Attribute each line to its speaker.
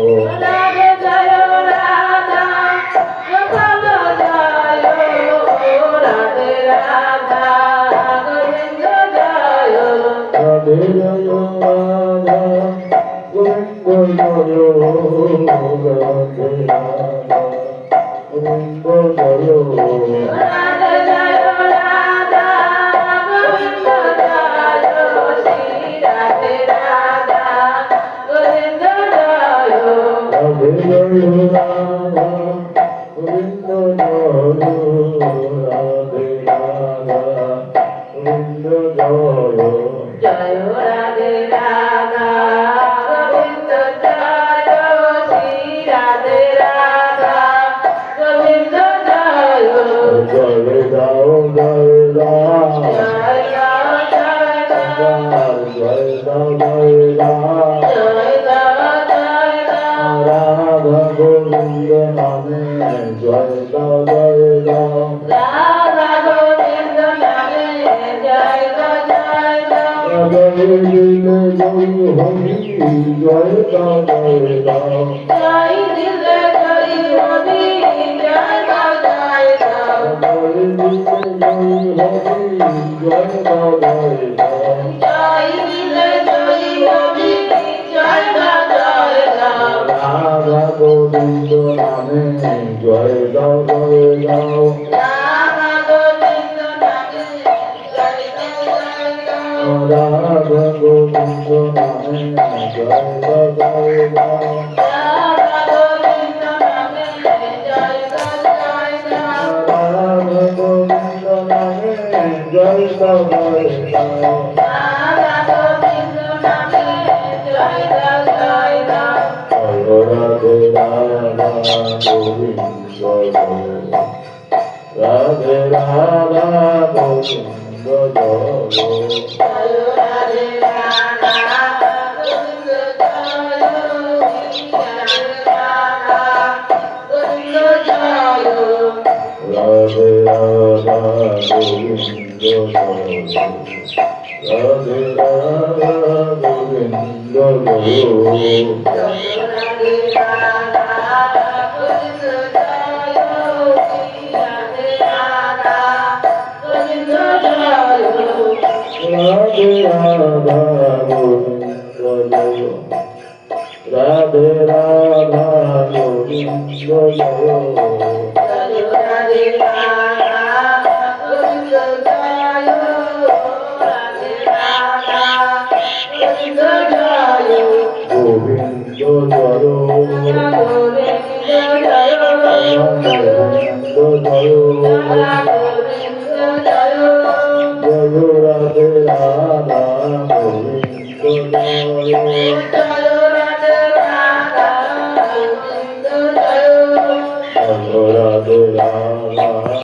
Speaker 1: রাধে জয় রাধা গোপাল জয় রাধে রাধা গোবিন্দ জয়
Speaker 2: রাধে জয় রাধা গোবিন্দ জয় রাধে রাধা গোবিন্দ জয়
Speaker 1: রাধে জয় রাধা গোবিন্দ জয় শ্রী রাধে রাধা গোবিন্দ জয়
Speaker 2: রাধে জয় রাধা গোবিন্দ জয় রাধে রাধা গোবিন্দ জয়
Speaker 1: জয় রাধে রাধা গোবিন্দ জয় শ্রী রাধে রাধা গোবিন্দ জয়
Speaker 2: জয় দাও জয় রাম
Speaker 1: জয় রাম জয় রাম
Speaker 2: জয় দাও জয় রাম
Speaker 1: জয় রাম জয় রাম
Speaker 2: রাধা গোবিন্দ নামে জয় দাও জয় রাম
Speaker 1: রাধা গোবিন্দ নামে জয় রাম জয় রাম
Speaker 2: জয় দিলে জয় হরি জয় দাও জয় রাম
Speaker 1: জয় দিলে জয় হরি জয় রাম জয় রাম
Speaker 2: জয় দিলে জয় হরি জয় দাও জয় রাম
Speaker 1: জয় দিলে জয় হরি জয় রাম জয় রাম
Speaker 2: রাধা গোবিন্দ নামে জয় দাও জয় দাও
Speaker 1: রাধা গোবিন্দ নামে জয় রাম জয় রাম
Speaker 2: রাধা গোবিন্দ নামে জয় দাও জয় দাও
Speaker 1: রাধা গোবিন্দ নামে জয় রাম জয় রাম
Speaker 2: রাধা গোবিন্দ নামে জয় দাও জয় দাও
Speaker 1: রাধা গোবিন্দ নামে জয় রাম জয় রাম
Speaker 2: রাধে রাধা গোবিন্দ রাধে রাধা গোবিন্দ
Speaker 1: জয় রাধে রাধা গোবিন্দ জয় রাধে রাধা গোবিন্দ জয়
Speaker 2: রাধে রাধা গোবিন্দ রাধে রাধা গোবিন্দ
Speaker 1: জয় রাধে রাধা গোবিন্দ জয় রাধে রাধা গোবিন্দ জয়
Speaker 2: রাধে রাধা গোবিন্দ রাধে রাধা গোবিন্দ
Speaker 1: জয় রাধে রাধা গোবিন্দ জয় রাধে রাধা গোবিন্দ জয়
Speaker 2: গোবিন্দ জয়